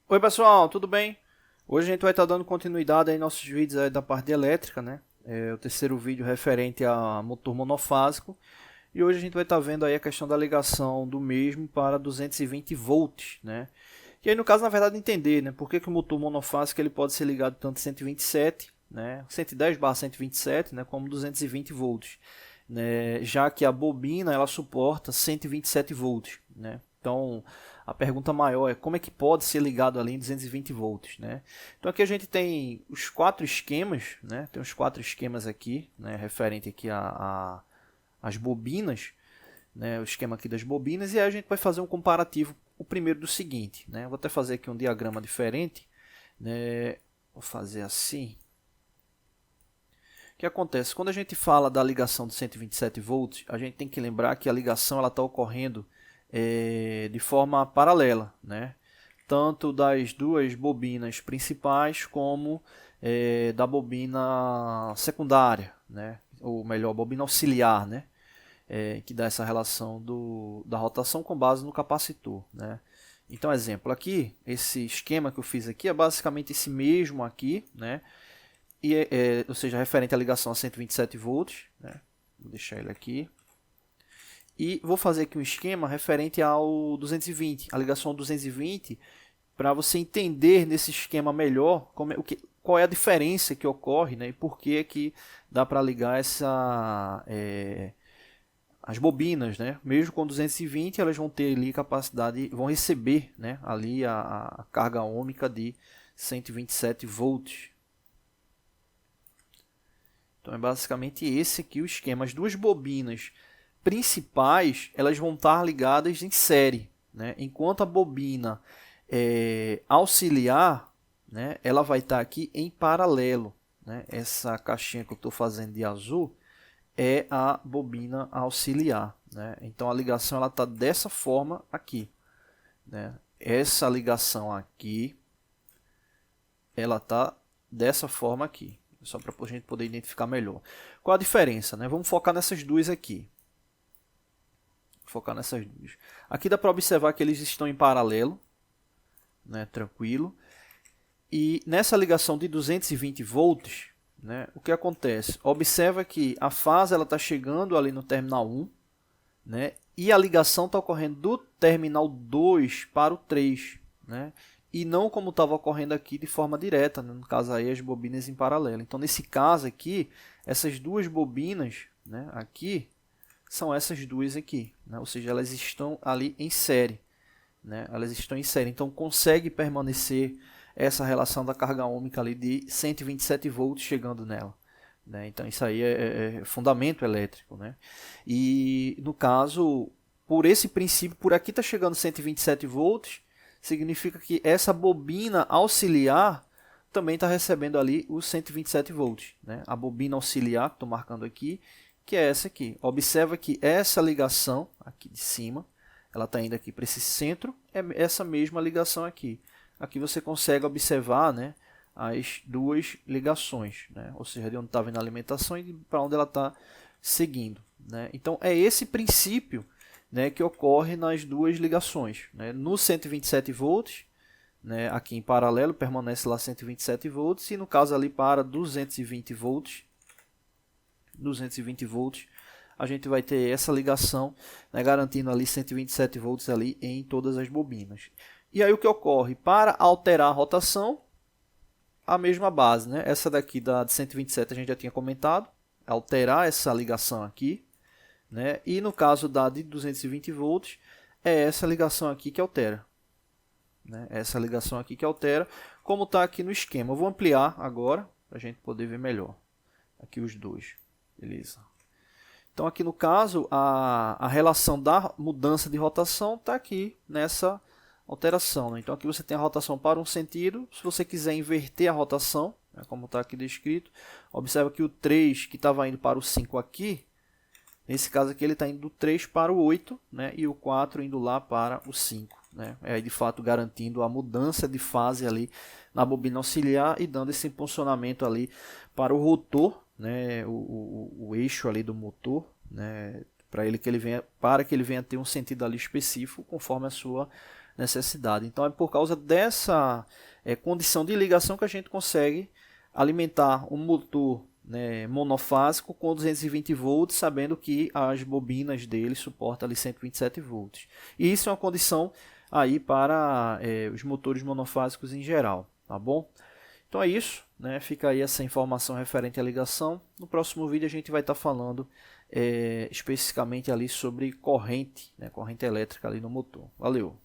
Oi pessoal, tudo bem? Hoje a gente vai estar dando continuidade aí nossos vídeos aí da parte de elétrica, né? É o terceiro vídeo referente a motor monofásico. E hoje a gente vai estar vendo aí a questão da ligação do mesmo para 220 volts, né? E aí no caso, na verdade, entender, né? Por que o motor monofásico ele pode ser ligado tanto 127, né? 110/127, né? Como 220 volts, né? Já que a bobina ela suporta 127 volts, né? Então, a pergunta maior é como é que pode ser ligado ali em 220 volts, né? Então aqui a gente tem os quatro esquemas, né? Tem os quatro esquemas aqui, né? Referente aqui as bobinas, né? O esquema aqui das bobinas, e aí a gente vai fazer um comparativo, o primeiro do seguinte, né? Vou até fazer aqui um diagrama diferente, né? Vou fazer assim. O que acontece? Quando a gente fala da ligação de 127 volts, a gente tem que lembrar que a ligação está ocorrendo de forma paralela, né? Tanto das duas bobinas principais como da bobina secundária, né? Ou melhor, bobina auxiliar, né? Que dá essa relação da rotação com base no capacitor, né? Então, exemplo, aqui, esse esquema que eu fiz aqui é basicamente esse mesmo aqui, né? Ou seja, referente à ligação a 127 volts, né? Vou deixar ele aqui. E vou fazer aqui um esquema referente ao 220, a ligação ao 220, para você entender nesse esquema melhor qual é a diferença que ocorre, né? E por que dá para ligar as bobinas, né? Mesmo com 220, elas vão ter ali capacidade, vão receber, né? Ali a carga ohmica de 127 volts. Então é basicamente esse aqui o esquema. As duas bobinas principais elas vão estar ligadas em série, né? Enquanto a bobina auxiliar, né? Ela vai estar aqui em paralelo, né? Essa caixinha que eu estou fazendo de azul é a bobina auxiliar, né? Então a ligação ela está dessa forma aqui, né? Essa ligação aqui ela está dessa forma aqui, só para a gente poder identificar melhor. Qual a diferença, né? Vamos focar nessas duas aqui. Focar nessas duas. Aqui dá para observar que eles estão em paralelo, né? Tranquilo. E nessa ligação de 220 volts, né? O que acontece? Observa que a fase está chegando ali no terminal 1, né? E a ligação está ocorrendo do terminal 2 para o 3, né? E não como estava ocorrendo aqui de forma direta, né? No caso aí as bobinas em paralelo. Então nesse caso aqui, essas duas bobinas, né? Aqui são essas duas aqui, né? Ou seja, elas estão ali em série, né? Elas estão em série, então consegue permanecer essa relação da carga ohmica ali de 127 volts chegando nela, né? Então isso aí é fundamento elétrico, né? E no caso, por esse princípio, por aqui está chegando 127 volts, significa que essa bobina auxiliar também está recebendo ali os 127 volts, né? A bobina auxiliar, que estou marcando aqui, que é essa aqui. Observa que essa ligação aqui de cima, ela está indo aqui para esse centro, é essa mesma ligação aqui. Aqui você consegue observar, né, as duas ligações, né? Ou seja, de onde está vindo a alimentação e para onde ela está seguindo, né? Então é esse princípio, né, que ocorre nas duas ligações, né? No 127 volts, né, aqui em paralelo permanece lá 127 volts, e no caso ali para 220 volts, a gente vai ter essa ligação, né, garantindo ali 127 volts ali em todas as bobinas. E aí o que ocorre? Para alterar a rotação, a mesma base, né? Essa daqui da de 127 a gente já tinha comentado, alterar essa ligação aqui, né? E no caso da de 220 volts, é essa ligação aqui que altera, né? Essa ligação aqui que altera, como está aqui no esquema. Eu vou ampliar agora, para a gente poder ver melhor. Aqui os dois, beleza? Então aqui no caso, a relação da mudança de rotação está aqui nessa alteração, né? Então aqui você tem a rotação para um sentido. Se você quiser inverter a rotação, né, como está aqui descrito, observa que o 3 que estava indo para o 5 aqui, nesse caso aqui ele está indo do 3 para o 8, né, e o 4 indo lá para o 5. Né? É de fato garantindo a mudança de fase ali na bobina auxiliar e dando esse impulsionamento ali para o rotor, né, o eixo ali do motor, né, para que ele venha ter um sentido ali específico conforme a sua necessidade. Então é por causa dessa condição de ligação que a gente consegue alimentar um motor, né, monofásico com 220 volts, sabendo que as bobinas dele suportam ali 127 volts. E isso é uma condição aí para os motores monofásicos em geral, tá bom? Então é isso, né? Fica aí essa informação referente à ligação. No próximo vídeo a gente vai estar falando especificamente ali sobre corrente, né? Corrente elétrica ali no motor. Valeu!